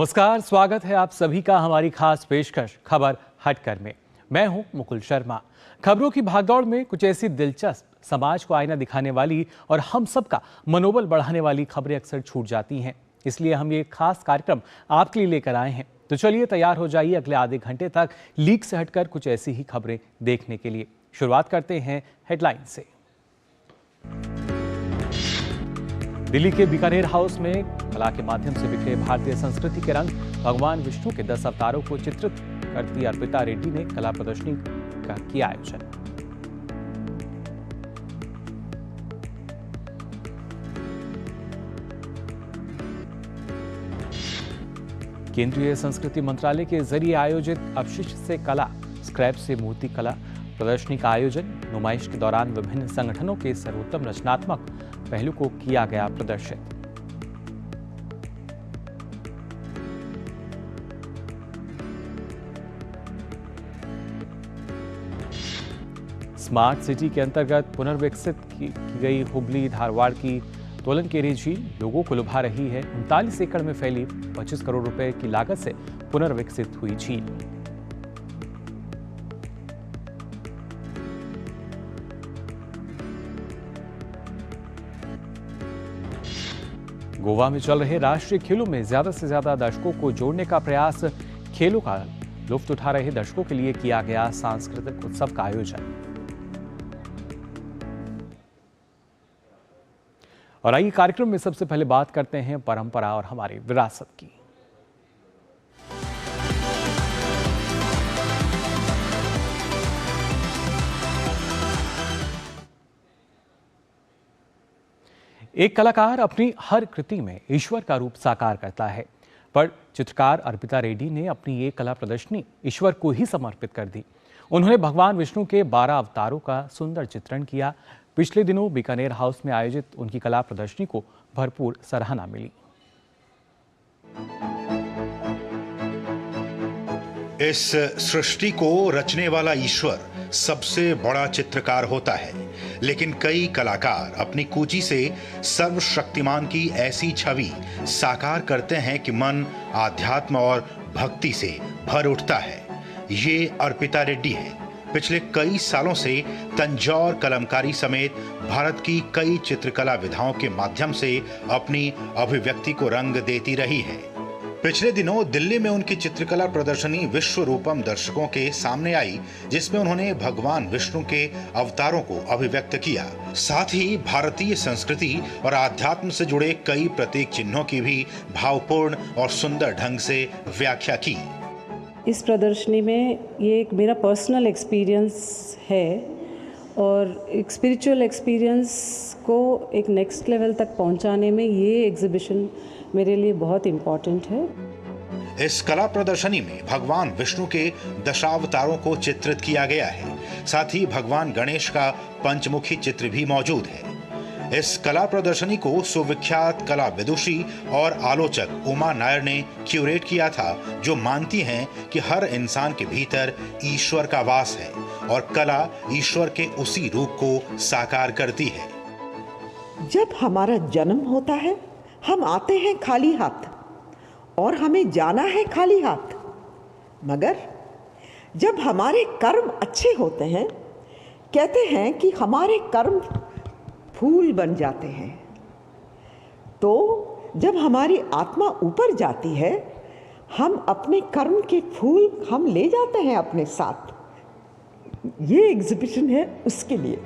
नमस्कार, स्वागत है आप सभी का हमारी खास पेशकश खबर हटकर में। मैं हूं मुकुल शर्मा। खबरों की भागदौड़ में कुछ ऐसी दिलचस्प, समाज को आईना दिखाने वाली और हम सबका मनोबल बढ़ाने वाली खबरें अक्सर छूट जाती हैं। इसलिए हम ये खास कार्यक्रम आपके लिए लेकर आए हैं। तो चलिए तैयार हो जाइए अगले आधे घंटे तक लीक से हटकर कुछ ऐसी ही खबरें देखने के लिए। शुरुआत करते हैं हेडलाइन से। दिल्ली के बीकानेर हाउस में कला के माध्यम से बिखरे भारतीय संस्कृति के रंग, भगवान विष्णु के 10 अवतारों को चित्रित करती अर्पिता रेड्डी ने कला प्रदर्शनी का किया आयोजन। केंद्रीय संस्कृति मंत्रालय के जरिए आयोजित अपशिष्ट से कला, स्क्रैप से मूर्ति कला प्रदर्शनी का आयोजन। नुमाइश के दौरान विभिन्न संगठनों के सर्वोत्तम रचनात्मक पहलू को किया गया प्रदर्शित। स्मार्ट सिटी के अंतर्गत पुनर्विकसित की गई हुगली धारवाड़ की तोलनकेरी झील लोगों को लुभा रही है। 39 एकड़ में फैली 25 करोड़ रुपए की लागत से पुनर्विकसित हुई झील। गोवा में चल रहे राष्ट्रीय खेलों में ज्यादा से ज्यादा दर्शकों को जोड़ने का प्रयास। खेलों का लुत्फ उठा रहे दर्शकों के लिए किया गया सांस्कृतिक उत्सव का आयोजन। और आइए कार्यक्रम में सबसे पहले बात करते हैं परंपरा और हमारी विरासत की। एक कलाकार अपनी हर कृति में ईश्वर का रूप साकार करता है, पर चित्रकार अर्पिता रेड्डी ने अपनी ये कला प्रदर्शनी ईश्वर को ही समर्पित कर दी। उन्होंने भगवान विष्णु के 12 अवतारों का सुंदर चित्रण किया। पिछले दिनों बीकानेर हाउस में आयोजित उनकी कला प्रदर्शनी को भरपूर सराहना मिली। इस सृष्टि को रचने वाला ईश्वर सबसे बड़ा चित्रकार होता है, लेकिन कई कलाकार अपनी कूची से सर्वशक्तिमान की ऐसी छवि साकार करते हैं कि मन आध्यात्म और भक्ति से भर उठता है। ये अर्पिता रेड्डी है। पिछले कई सालों से तंजौर कलमकारी समेत भारत की कई चित्रकला विधाओं के माध्यम से अपनी अभिव्यक्ति को रंग देती रही है। पिछले दिनों दिल्ली में उनकी चित्रकला प्रदर्शनी विश्व रूपम दर्शकों के सामने आई, जिसमें उन्होंने भगवान विष्णु के अवतारों को अभिव्यक्त किया। साथ ही भारतीय संस्कृति और आध्यात्म से जुड़े कई प्रतीक चिन्हों की भी भावपूर्ण और सुंदर ढंग से व्याख्या की। इस प्रदर्शनी में ये एक मेरा पर्सनल एक्सपीरियंस है और एक स्पिरिचुअल एक्सपीरियंस को एक नेक्स्ट लेवल तक पहुंचाने में ये एग्जीबिशन मेरे लिए बहुत इम्पोर्टेंट है। इस कला प्रदर्शनी में भगवान विष्णु के दशावतारों को चित्रित किया गया है। साथ ही भगवान गणेश का पंचमुखी चित्र भी मौजूद है। इस कला प्रदर्शनी को सुविख्यात कला विदुषी और आलोचक उमा नायर ने क्यूरेट किया था, जो मानती हैं कि हर इंसान के भीतर ईश्वर का वास है और कला ईश्वर के उसी रूप को साकार करती है। जब हमारा जन्म होता है, हम आते हैं खाली हाथ और हमें जाना है खाली हाथ। मगर जब हमारे कर्म अच्छे होते हैं, कहते हैं कि हमारे कर्म फूल बन जाते हैं। तो जब हमारी आत्मा ऊपर जाती है, हम अपने कर्म के फूल हम ले जाते हैं अपने साथ। ये एग्जीबिशन है उसके लिए।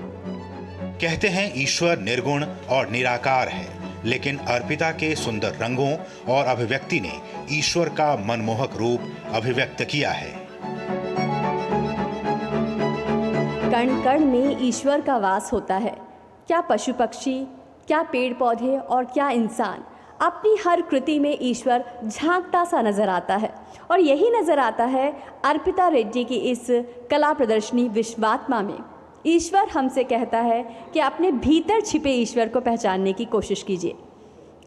कहते हैं ईश्वर निर्गुण और निराकार है, लेकिन अर्पिता के सुंदर रंगों और अभिव्यक्ति ने ईश्वर का मनमोहक रूप अभिव्यक्त किया है। कण कण में ईश्वर का वास होता है। क्या पशु पक्षी, क्या पेड़ पौधे और क्या इंसान, अपनी हर कृति में ईश्वर झांकता सा नजर आता है। और यही नजर आता है अर्पिता रेड्डी की इस कला प्रदर्शनी विश्वात्मा में। ईश्वर हमसे कहता है कि अपने भीतर छिपे ईश्वर को पहचानने की कोशिश कीजिए।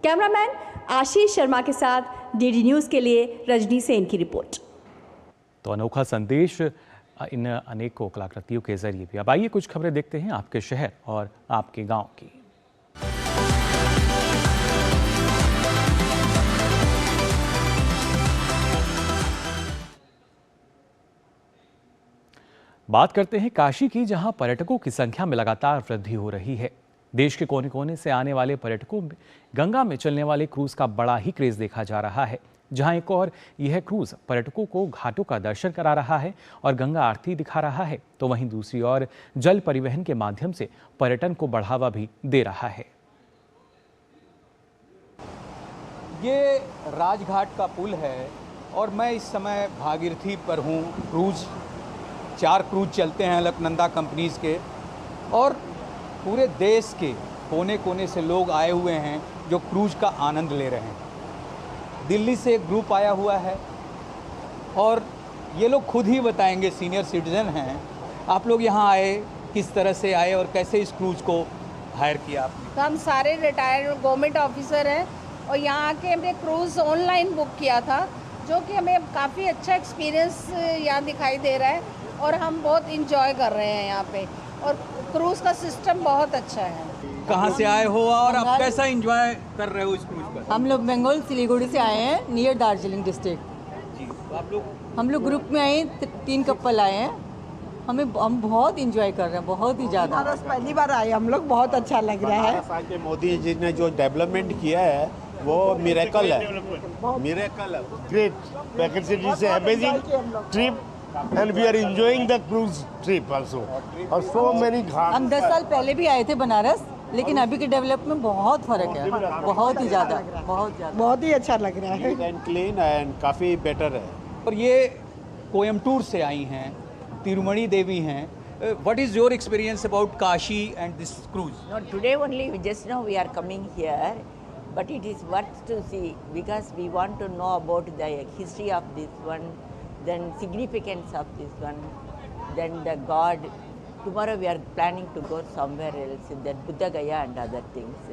कैमरामैन आशीष शर्मा के साथ डीडी न्यूज़ के लिए रजनी सेन की रिपोर्ट। तो अनोखा संदेश इन अनेकों कलाकृतियों के जरिए भी। अब आइए कुछ खबरें देखते हैं आपके शहर और आपके गांव की। बात करते हैं काशी की, जहां पर्यटकों की संख्या में लगातार वृद्धि हो रही है। देश के कोने कोने से आने वाले पर्यटकों में गंगा में चलने वाले क्रूज का बड़ा ही क्रेज देखा जा रहा है। जहां एक और यह क्रूज पर्यटकों को घाटों का दर्शन करा रहा है और गंगा आरती दिखा रहा है, तो वहीं दूसरी ओर जल परिवहन के माध्यम से पर्यटन को बढ़ावा भी दे रहा है। ये राजघाट का पुल है और मैं इस समय भागीरथी पर हूँ। क्रूज 4 क्रूज चलते हैं अलकनंदा कंपनीज़ के, और पूरे देश के कोने कोने से लोग आए हुए हैं जो क्रूज का आनंद ले रहे हैं। दिल्ली से एक ग्रुप आया हुआ है और ये लोग खुद ही बताएंगे, सीनियर सिटीजन हैं। आप लोग यहाँ आए, किस तरह से आए और कैसे इस क्रूज को हायर किया आपने? तो हम सारे रिटायर्ड गवर्नमेंट ऑफिसर हैं और यहाँ आके हमने क्रूज़ ऑनलाइन बुक किया था, जो कि हमें काफ़ी अच्छा एक्सपीरियंस यहाँ दिखाई दे रहा है और हम बहुत इंजॉय कर रहे हैं यहाँ पे, और क्रूज़ का सिस्टम बहुत अच्छा है। कहाँ से आए हो और आप कैसा एंजॉय कर रहे हो इस क्रूज पर? हम लोग बंगाल सिलीगुड़ी से आए हैं, नियर दार्जिलिंग डिस्ट्रिक्ट। जी, तो आप लोग? हम लोग ग्रुप में आए, 3 कपल आए हैं। हम बहुत इंजॉय कर रहे हैं, बहुत ही ज़्यादा। पहली बार आए हम लोग, बहुत अच्छा लग रहा है। मोदी जी ने जो डेवलपमेंट किया है वो मिरेकल है, मिरेकल है। ग्रेट, वैकेशन से amazing trip and we are enjoying the cruise trip also. और so many घाट। हम 10 साल पहले भी आए थे बनारस, लेकिन अभी के डेवलपमेंट में बहुत फर्क है, बहुत ही ज़्यादा, बहुत ही अच्छा लग रहा है। एंड क्लीन एंड काफ़ी बेटर है। और ये कोयम्बटूर से आई हैं, तिरुमणि देवी हैं। What is your experience about Kashi and this cruise? No, today only, just now we are coming here, but it is worth to see because we want to know about the history of this one, then significance of this one, then the God. Tomorrow we are planning to go somewhere else, then Buddha Gaya and other things.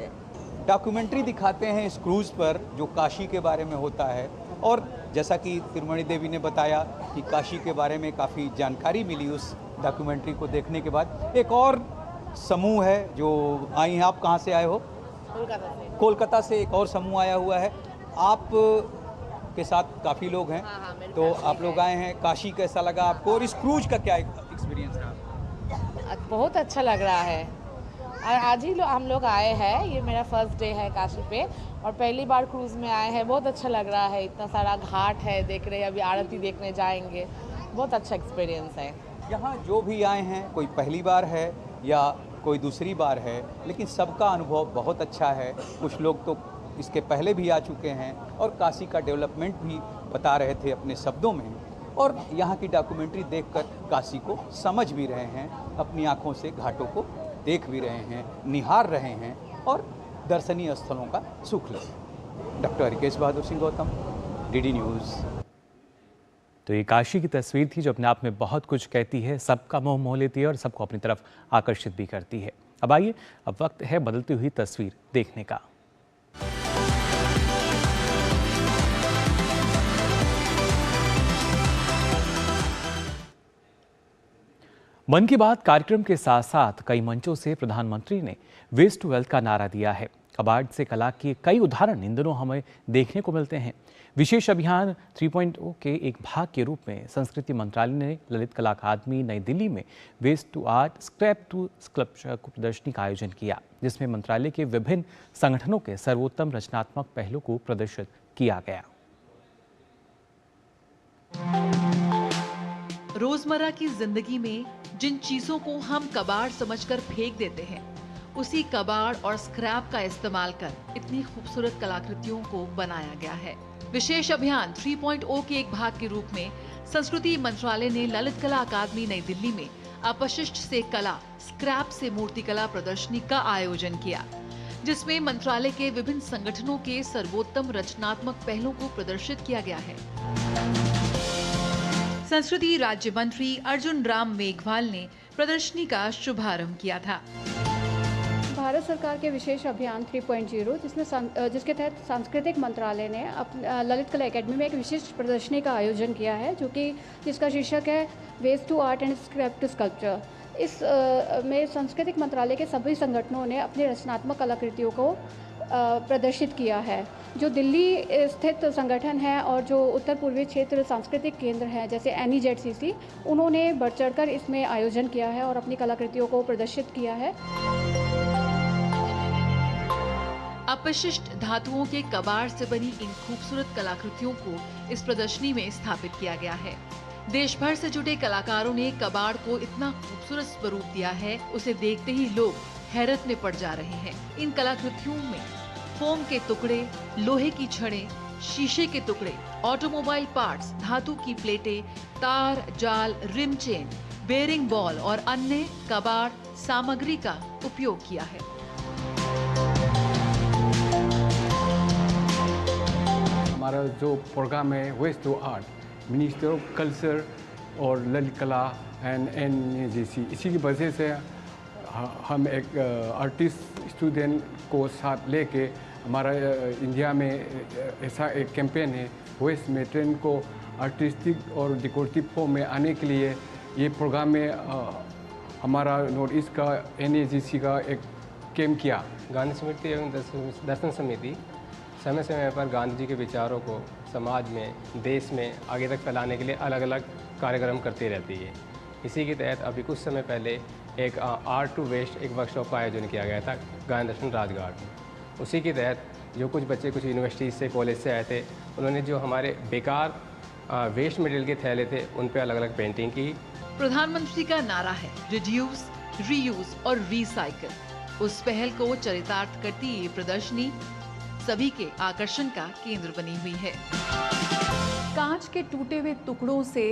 Documentary दिखाते हैं इस cruise पर जो काशी के बारे में होता है, और जैसा कि तिरुमणि देवी ने बताया कि काशी के बारे में काफ़ी जानकारी मिली उस डॉक्यूमेंट्री को देखने के बाद। एक और समूह है जो आई हैं। आप कहाँ से आए हो? कोलकाता से एक और समूह आया हुआ है। आप के साथ काफ़ी लोग हैं। तो आप लोग आए हैं। काशी कैसा लगा आपको और इस क्रूज का क्या एक्सपीरियंस रहा? बहुत अच्छा लग रहा है, और आज ही हम लोग आए हैं। ये मेरा फर्स्ट डे है काशी पे और पहली बार क्रूज़ में आए हैं। बहुत अच्छा लग रहा है, इतना सारा घाट है देख रहे हैं, अभी आरती देखने जाएंगे। बहुत अच्छा एक्सपीरियंस है। यहाँ जो भी आए हैं, कोई पहली बार है या कोई दूसरी बार है, लेकिन सबका अनुभव बहुत अच्छा है। कुछ लोग तो इसके पहले भी आ चुके हैं और काशी का डेवलपमेंट भी बता रहे थे अपने शब्दों में, और यहाँ की डॉक्यूमेंट्री देखकर काशी को समझ भी रहे हैं, अपनी आँखों से घाटों को देख भी रहे हैं, निहार रहे हैं और दर्शनीय स्थलों का सुख ले। Doctor Harikesh Bahadur Singh Gautam, DD news. तो ये काशी की तस्वीर थी जो अपने आप में बहुत कुछ कहती है, सबका मोह मोह लेती है और सबको अपनी तरफ आकर्षित भी करती है। अब आइए, अब वक्त है बदलती हुई तस्वीर देखने का। मन की बात कार्यक्रम के साथ साथ कई मंचों से प्रधानमंत्री ने वेस्ट टू वेल्थ का नारा दिया है। कबाड़ से कला के कई उदाहरण इन दिनों हमें देखने को मिलते हैं। विशेष अभियान 3.0 के एक भाग के रूप में संस्कृति मंत्रालय ने ललित कला अकादमी नई दिल्ली में waste to art scrap to sculpture को प्रदर्शनी का आयोजन किया, जिसमें मंत्रालय के विभिन्न संगठनों के सर्वोत्तम रचनात्मक पहलों को प्रदर्शित किया गया। रोजमर्रा की जिंदगी में जिन चीजों को हम कबाड़ समझकर फेंक देते हैं, उसी कबाड़ और स्क्रैप का इस्तेमाल कर इतनी खूबसूरत कलाकृतियों को बनाया गया है। विशेष अभियान 3.0 के एक भाग के रूप में संस्कृति मंत्रालय ने ललित कला अकादमी नई दिल्ली में अपशिष्ट से कला, स्क्रैप से मूर्तिकला प्रदर्शनी का आयोजन किया, जिसमें मंत्रालय के विभिन्न संगठनों के सर्वोत्तम रचनात्मक पहलों को प्रदर्शित किया गया है। संस्कृति राज्य मंत्री अर्जुन राम मेघवाल ने प्रदर्शनी का शुभारंभ किया था। भारत सरकार के विशेष अभियान 3.0 जिसके तहत सांस्कृतिक मंत्रालय ने ललित कला एकेडमी में एक विशेष प्रदर्शनी का आयोजन किया है, जिसका शीर्षक है waste to art and scrap to sculpture. इस में सांस्कृतिक मंत्रालय के सभी संगठनों ने अपनी रचनात्मक कलाकृतियों को प्रदर्शित किया है। जो दिल्ली स्थित संगठन है और जो उत्तर पूर्वी क्षेत्र सांस्कृतिक केंद्र है जैसे NEZCC, उन्होंने बढ़ चढ़कर इसमें आयोजन किया है और अपनी कलाकृतियों को प्रदर्शित किया है। अपशिष्ट धातुओं के कबाड़ से बनी इन खूबसूरत कलाकृतियों को इस प्रदर्शनी में स्थापित किया गया है। देश भर से जुटे कलाकारों ने कबाड़ को इतना खूबसूरत स्वरूप दिया है, उसे देखते ही लोग हैरत में पड़ जा रहे हैं। इन कलाकृतियों में फोम के टुकड़े, लोहे की छड़ें, शीशे के टुकड़े, ऑटोमोबाइल पार्ट्स, धातु की प्लेटें, तार, जाल, रिम चेन, बेरिंग बॉल और अन्य कबाड़ सामग्री का उपयोग किया है। हमारा जो प्रोग्राम है waste to art, minister of culture और ललित कला एंड NEZCC, इसी की वजह से हम एक आर्टिस्ट स्टूडेंट को साथ लेके हमारा इंडिया में ऐसा एक कैंपेन है, वेस्ट में ट्रेंड को आर्टिस्टिक और डेकोरेटिव फॉर्म में आने के लिए ये प्रोग्राम में हमारा नॉर्थ ईस्ट का NEZCC का एक कैंप किया। गांधी स्मृति एवं दर्शन समिति समय समय पर गांधी जी के विचारों को समाज में, देश में आगे तक फैलाने के लिए अलग अलग कार्यक्रम करती रहती है। इसी के तहत अभी कुछ समय पहले एक आर्ट टू वेस्ट एक वर्कशॉप का आयोजन किया गया था गांधी दर्शन राजघाट में। उसी के तहत जो कुछ बच्चे कुछ यूनिवर्सिटी से, कॉलेज से आए थे, उन्होंने जो हमारे बेकार वेस्ट मटेरियल के थैले थे उन पर अलग अलग पेंटिंग की। प्रधानमंत्री का नारा है रिड्यूस, रीयूज और रीसाइकिल। उस पहल को चरितार्थ करती ये प्रदर्शनी सभी के आकर्षण का केंद्र बनी हुई है। कांच के टूटे हुए टुकड़ों से,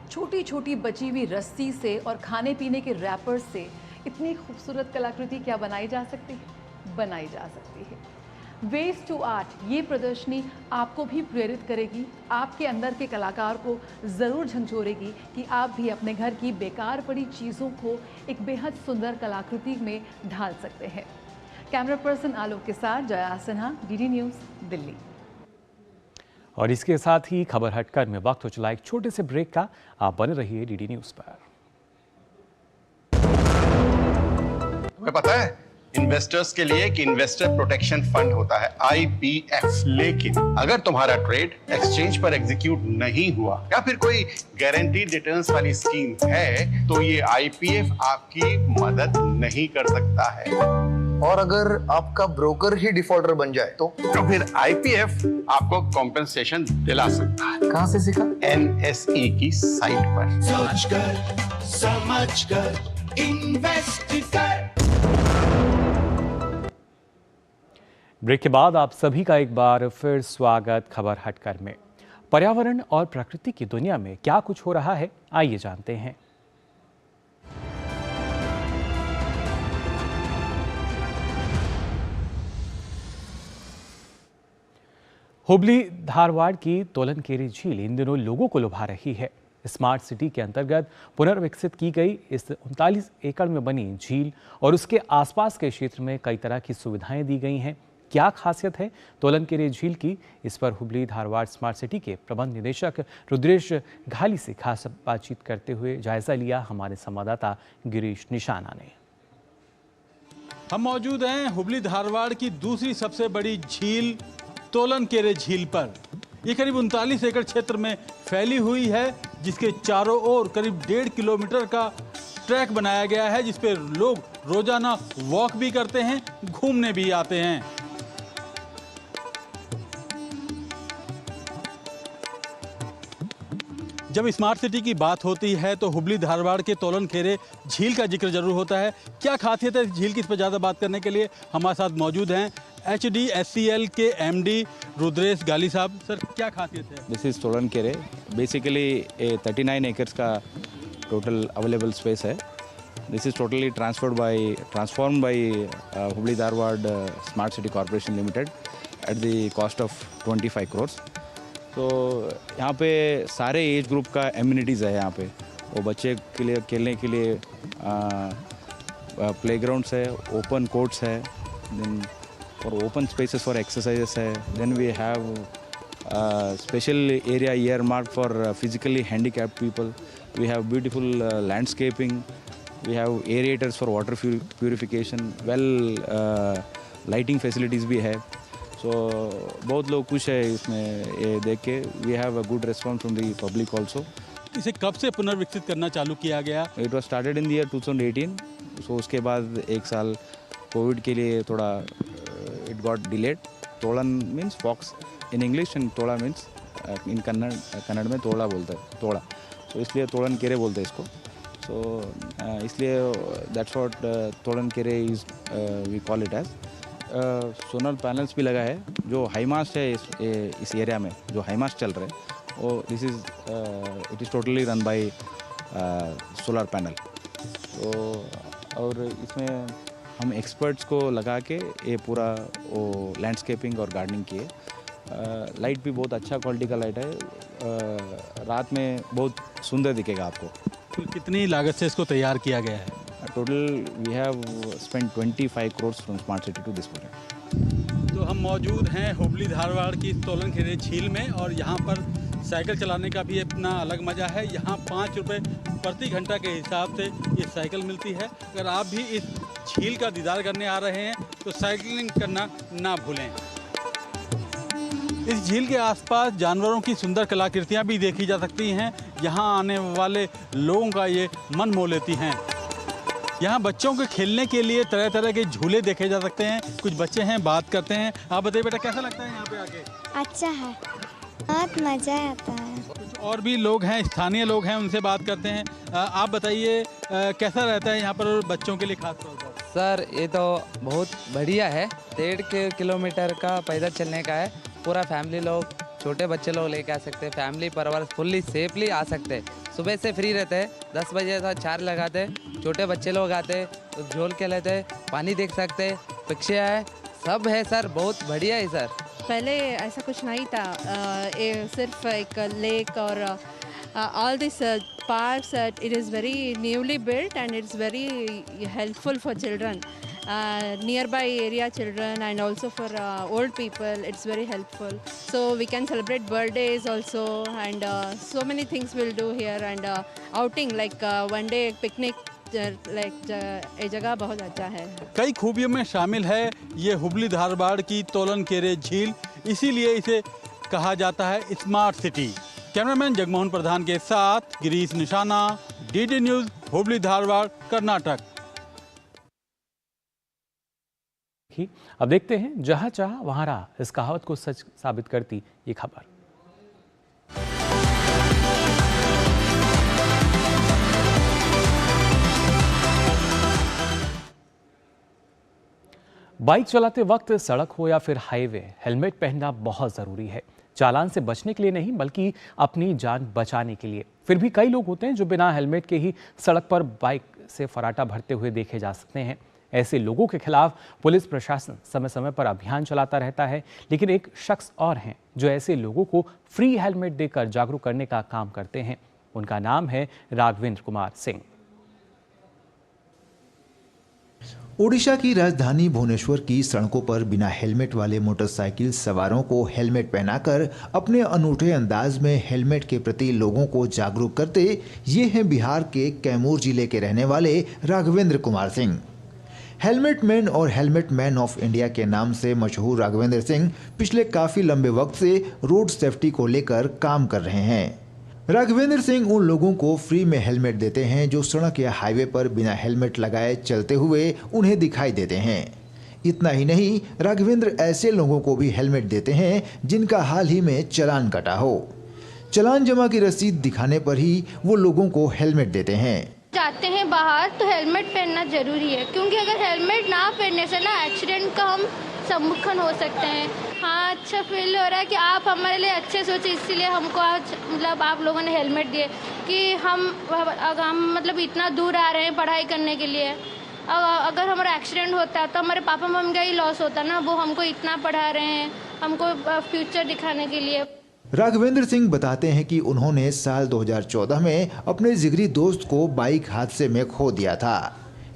छोटी छोटी बची हुई रस्सी से और खाने पीने के रैपर से इतनी खूबसूरत कलाकृति क्या बनाई जा सकती है? बनाई जा सकती है। वेस्ट टू आर्ट ये प्रदर्शनी आपको भी प्रेरित करेगी, आपके अंदर के कलाकार को ज़रूर झंझोरेगी कि आप भी अपने घर की बेकार पड़ी चीज़ों को एक बेहद सुंदर कलाकृति में ढाल सकते हैं। कैमरा पर्सन आलोक के साथ जया सिन्हा, DD न्यूज़, दिल्ली। और इसके साथ ही खबर हटकर में वक्त हो चला एक छोटे से ब्रेक का। आप बने रहिए DD न्यूज़ पर। तुम्हें पता है इन्वेस्टर्स के लिए एक इन्वेस्टर प्रोटेक्शन फंड होता है IPF, लेकिन अगर तुम्हारा ट्रेड एक्सचेंज पर एग्जीक्यूट नहीं हुआ या फिर कोई गारंटीड रिटर्न्स वाली स्कीम है तो ये IPF आपकी मदद नहीं कर सकता है। और अगर आपका ब्रोकर ही डिफॉल्टर बन जाए तो फिर IPF आपको कॉम्पेंसेशन दिला सकता है। कहां से सीखा? NSE की साइट पर। सोच कर, समझ कर, इन्वेस्ट कर। ब्रेक के बाद आप सभी का एक बार फिर स्वागत खबर हटकर में। पर्यावरण और प्रकृति की दुनिया में क्या कुछ हो रहा है, आइए जानते हैं। हुबली धारवाड़ की तोलनकेरी झील इन दिनों लोगों को लुभा रही है। स्मार्ट सिटी के अंतर्गत पुनर्विकसित की गई इस 39 एकड़ में बनी झील और उसके आसपास के क्षेत्र में कई तरह की सुविधाएं दी गई हैं। क्या खासियत है तोलनकेरी झील की, इस पर हुबली धारवाड़ स्मार्ट सिटी के प्रबंध निदेशक रुद्रेश घाली से खास बातचीत करते हुए जायजा लिया हमारे संवाददाता गिरीश निशाना ने। हम मौजूद हैं हुबली धारवाड़ की दूसरी सबसे बड़ी झील तोलनकेरे झील पर। ये करीब 39 एकड़ क्षेत्र में फैली हुई है, जिसके चारों ओर करीब 1.5 किलोमीटर का ट्रैक बनाया गया है, जिस पे लोग रोजाना वॉक भी करते हैं, घूमने भी आते हैं। जब स्मार्ट सिटी की बात होती है तो हुबली धारवाड़ के तोलनकेरे झील का जिक्र जरूर होता है। क्या खासियत है इस झील की, इस पर ज़्यादा बात करने के लिए हमारे साथ मौजूद हैं HDSCL के MD रुद्रेश गाली साहब। सर, क्या खासियत है? This is Tolanakere, basically 39 acres का टोटल अवेलेबल स्पेस है। This is totally transform by Hubli Dharwad smart city corporation limited at the cost of 25 crore. तो यहाँ पे सारे एज ग्रुप का एम्यूनिटीज़ है। यहाँ पे वो बच्चे के लिए खेलने के लिए प्लेग्राउंड्स है, ओपन कोर्ट्स है, देन और ओपन स्पेसेस फॉर एक्सरसाइजेस है। Then we have special area ear mark for physically handicapped people. We have beautiful landscaping. We have aerators for water purification, well lighting facilities भी है। सो बहुत लोग खुश है इसमें ये देख के। We have a good response from the public also. इसे कब से पुनर्विकसित करना चालू किया गया? It was started in the year 2018। So उसके बाद एक साल कोविड के लिए थोड़ा इट गॉट डिलेड। तोलन means fox in English and तोड़ा मीन्स इन कन्नड़ में तोड़ा बोलते हैं, तोड़ा। सो इसलिए तोड़न केरे बोलते हैं इसको। सो इसलिए that's what Tolanakere is we call it as. Solar panels भी लगा है। जो हाईमास्ट है इस एरिया में, जो हाईमास्ट चल रहे हैं वो this is it is totally run by solar panel. तो और इसमें हम एक्सपर्ट्स को लगा के ये पूरा वो लैंडस्केपिंग और गार्डनिंग किए। लाइट भी बहुत अच्छा क्वालिटी का लाइट है। रात में बहुत सुंदर दिखेगा आपको। कितनी लागत से इसको तैयार किया गया है? Total we have spend 25 crore from smart city to this project. तो हम मौजूद हैं हुबली धारवाड़ की तोलन खेरे झील में और यहाँ पर साइकिल चलाने का भी अपना अलग मज़ा है। यहाँ 5 रुपये प्रति घंटा के हिसाब से ये साइकिल मिलती है। अगर आप भी इस झील का दीदार करने आ रहे हैं तो साइकिलिंग करना ना भूलें। इस झील के आसपास जानवरों की सुंदर कलाकृतियाँ भी देखी जा सकती हैं। यहाँ आने वाले लोगों का ये मन मोह लेती हैं। यहाँ बच्चों के खेलने के लिए तरह तरह के झूले देखे जा सकते हैं। कुछ बच्चे हैं, बात करते हैं। आप बताइए बेटा, कैसा लगता है यहाँ पे आके? अच्छा है, बहुत मज़ा आता है। कुछ और भी लोग हैं, स्थानीय लोग हैं, उनसे बात करते हैं। आप बताइए कैसा रहता है यहाँ पर बच्चों के लिए खास तौर पर? सर ये तो बहुत बढ़िया है। 1.5 किलोमीटर का पैदल चलने का है। पूरा फैमिली लोग, छोटे बच्चे लोग लेके आ सकते हैं। फैमिली परिवार फुल्ली सेफली आ सकते हैं। सुबह से फ्री रहते हैं। 10 बजे तक 4 लगाते। छोटे बच्चे लोग आते तो झोल के लेते, पानी देख सकते, पक्षियाँ है, सब है सर। बहुत बढ़िया है सर। पहले ऐसा कुछ नहीं था। ये सिर्फ एक लेक और all these parks it is very newly built and it's very helpful for children, nearby area children and also for old people. It's very helpful, so we can celebrate birthdays also and so many things we'll do here and outing like one day picnic like ये जगह बहुत अच्छा है। कई खूबियों में शामिल है ये हुबली धारवाड़ की तोलन केरे झील, इसीलिए इसे कहा जाता है स्मार्ट सिटी। कैमरामैन जगमोहन प्रधान के साथ गिरीश निशाना, डीडी न्यूज़, हुबली धारवाड़, कर्नाटक। अब देखते हैं जहां चाह वहां राह, इस कहावत को सच साबित करती ये खबर। बाइक चलाते वक्त सड़क हो या फिर हाईवे, हेलमेट पहनना बहुत ज़रूरी है। चालान से बचने के लिए नहीं बल्कि अपनी जान बचाने के लिए। फिर भी कई लोग होते हैं जो बिना हेलमेट के ही सड़क पर बाइक से फराटा भरते हुए देखे जा सकते हैं। ऐसे लोगों के खिलाफ पुलिस प्रशासन समय समय पर अभियान चलाता रहता है, लेकिन एक शख्स और हैं जो ऐसे लोगों को फ्री हेलमेट देकर जागरूक करने का काम करते हैं। उनका नाम है राघवेंद्र कुमार सिंह। ओडिशा की राजधानी भुवनेश्वर की सड़कों पर बिना हेलमेट वाले मोटरसाइकिल सवारों को हेलमेट पहनाकर अपने अनूठे अंदाज में हेलमेट के प्रति लोगों को जागरूक करते ये हैं बिहार के कैमूर जिले के रहने वाले राघवेंद्र कुमार सिंह। हेलमेट मैन और हेलमेट मैन ऑफ इंडिया के नाम से मशहूर राघवेंद्र सिंह पिछले काफी लंबे वक्त से रोड सेफ्टी को लेकर काम कर रहे हैं। राघवेंद्र सिंह उन लोगों को फ्री में हेलमेट देते हैं जो सड़क या हाईवे पर बिना हेलमेट लगाए चलते हुए उन्हें दिखाई देते हैं। इतना ही नहीं, राघवेंद्र ऐसे लोगों को भी हेलमेट देते हैं जिनका हाल ही में चालान कटा हो। चालान जमा की रसीद दिखाने पर ही वो लोगों को हेलमेट देते हैं। जाते हैं बाहर तो हेलमेट पहनना जरूरी है, क्योंकि अगर हेलमेट ना पहनने से ना एक्सीडेंट का हम सम्मुखीन हो सकते हैं। हाँ, अच्छा फील हो रहा है कि आप हमारे लिए अच्छे सोचे, इसीलिए हमको आज मतलब आप लोगों ने हेलमेट दिए कि हम मतलब इतना दूर आ रहे हैं पढ़ाई करने के लिए। अगर हमारा एक्सीडेंट होता तो हमारे पापा मम्मी का ही लॉस होता ना। वो हमको इतना पढ़ा रहे हैं, हमको फ्यूचर दिखाने के लिए। राघवेंद्र सिंह बताते हैं कि उन्होंने साल 2014 में अपने जिगरी दोस्त को बाइक हादसे में खो दिया था।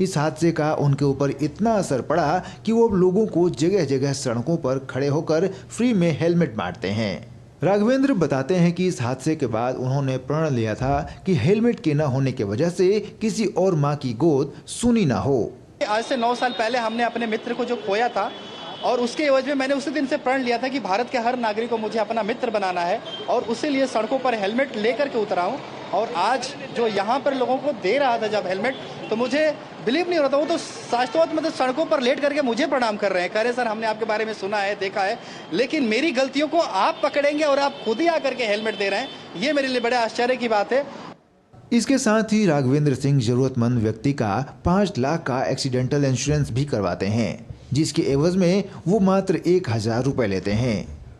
इस हादसे का उनके ऊपर इतना असर पड़ा कि वो अब लोगों को जगह जगह सड़कों पर खड़े होकर फ्री में हेलमेट बांटते हैं। राघवेंद्र बताते हैं कि इस हादसे के बाद उन्होंने प्रण लिया था कि हेलमेट के न होने की वजह से किसी और मां की गोद सुनी ना हो। आज से 9 साल पहले हमने अपने मित्र को जो खोया था, और उसके एवज में मैंने उसी दिन से प्रण लिया था कि भारत के हर नागरिक को मुझे अपना मित्र बनाना है और उसी लिए सड़कों पर हेलमेट लेकर के उतरा हूँ। और आज जो यहाँ पर लोगों को दे रहा था जब हेलमेट, तो मुझे बिलीव नहीं हो रहा था। वो तो शाश्वत मतलब सड़कों पर लेट करके मुझे प्रणाम कर रहे हैं, कह रहे सर हमने आपके बारे में सुना है, देखा है, लेकिन मेरी गलतियों को आप पकड़ेंगे और आप खुद ही आकर के हेलमेट दे रहे हैं, ये मेरे लिए बड़े आश्चर्य की बात है। इसके साथ ही राघवेंद्र सिंह जरूरतमंद व्यक्ति का 5 लाख का एक्सीडेंटल इंश्योरेंस भी करवाते हैं, जिसके एवज में वो मात्र 1000 रुपए लेते हैं।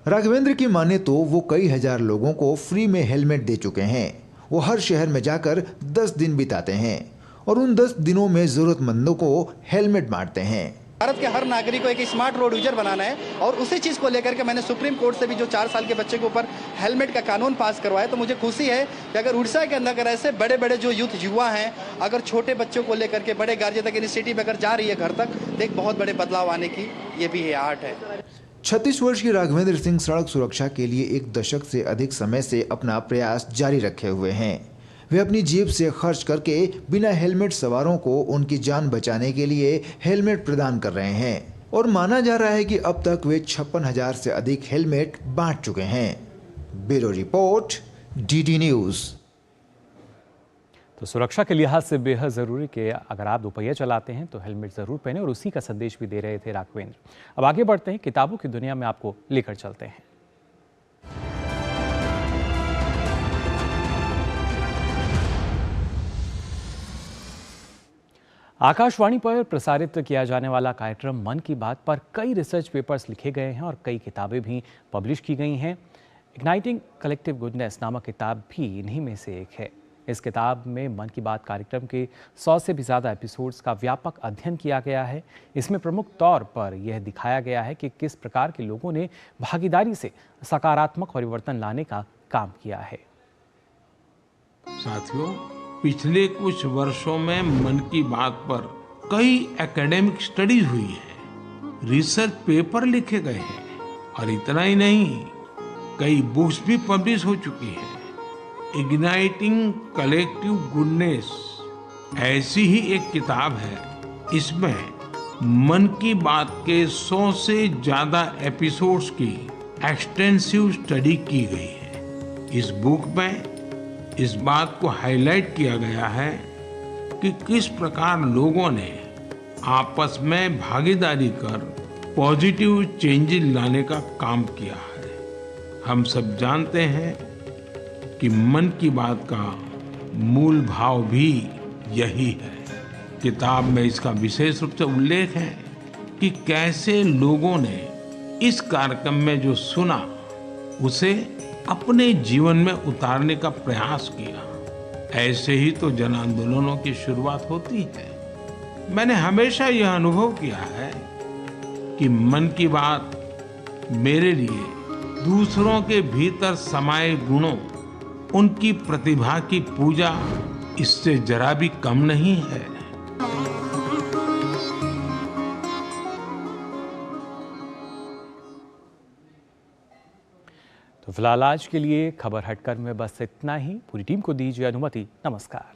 राघवेंद्र की माने तो वो कई हजार लोगों को फ्री में हेलमेट दे चुके हैं। वो हर शहर में जाकर 10 दिन बिताते हैं और उन 10 दिनों में जरूरतमंदों को हेलमेट बांटते हैं। भारत के हर नागरिक को एक स्मार्ट रोड यूजर बनाना है और उसी चीज़ को लेकर के मैंने सुप्रीम कोर्ट से भी जो 4 साल के बच्चे के ऊपर हेलमेट का कानून पास करवाया। तो मुझे खुशी है कि अगर उड़ीसा के अंदर अगर ऐसे बड़े बड़े जो युवा हैं, अगर छोटे बच्चों को लेकर के बड़े गार्जियन तक इनिशिएटिव अगर जा रही है घर तक, तो एक बहुत बड़े बदलाव आने की ये भी है आर्ट है। 36 वर्ष के राघवेंद्र सिंह सड़क सुरक्षा के लिए 1 दशक से अधिक समय से अपना प्रयास जारी रखे हुए हैं। वे अपनी जेब से खर्च करके बिना हेलमेट सवारों को उनकी जान बचाने के लिए हेलमेट प्रदान कर रहे हैं और माना जा रहा है कि अब तक वे 56,000 से अधिक हेलमेट बांट चुके हैं। Bureau report, DD news. तो सुरक्षा के लिहाज से बेहद ज़रूरी कि अगर आप दोपहिया चलाते हैं तो हेलमेट ज़रूर पहने, और उसी का संदेश भी दे रहे थे राघवेंद्र। अब आगे बढ़ते हैं, किताबों की दुनिया में आपको लेकर चलते हैं। आकाशवाणी पर प्रसारित किया जाने वाला कार्यक्रम मन की बात पर कई रिसर्च पेपर्स लिखे गए हैं और कई किताबें भी पब्लिश की गई हैं। इग्नाइटिंग कलेक्टिव गुडनेस नामक किताब भी इन्हीं में से एक है। इस किताब में मन की बात कार्यक्रम के 100 से भी ज़्यादा एपिसोड्स का व्यापक अध्ययन किया गया है। इसमें प्रमुख तौर पर यह दिखाया गया है कि किस प्रकार के लोगों ने भागीदारी से सकारात्मक परिवर्तन लाने का काम किया है। साथियों, पिछले कुछ वर्षों में मन की बात पर कई एकेडमिक स्टडीज हुई है, रिसर्च पेपर लिखे गए हैं और इतना ही नहीं, कई बुक्स भी पब्लिश हो चुकी हैं। इग्नाइटिंग कलेक्टिव गुडनेस ऐसी ही एक किताब है। इसमें मन की बात के 100 से ज्यादा एपिसोड्स की एक्सटेंसिव स्टडी की गई है। इस बुक में इस बात को हाईलाइट किया गया है कि किस प्रकार लोगों ने आपस में भागीदारी कर पॉजिटिव चेंजेस लाने का काम किया है। हम सब जानते हैं कि मन की बात का मूल भाव भी यही है। किताब में इसका विशेष रूप से उल्लेख है कि कैसे लोगों ने इस कार्यक्रम में जो सुना उसे अपने जीवन में उतारने का प्रयास किया। ऐसे ही तो जन आंदोलनों की शुरुआत होती है। मैंने हमेशा यह अनुभव किया है कि मन की बात मेरे लिए दूसरों के भीतर समाये गुणों, उनकी प्रतिभा की पूजा इससे जरा भी कम नहीं है। तो फिलहाल आज के लिए खबर हटकर में बस इतना ही। पूरी टीम को दीजिए अनुमति। नमस्कार।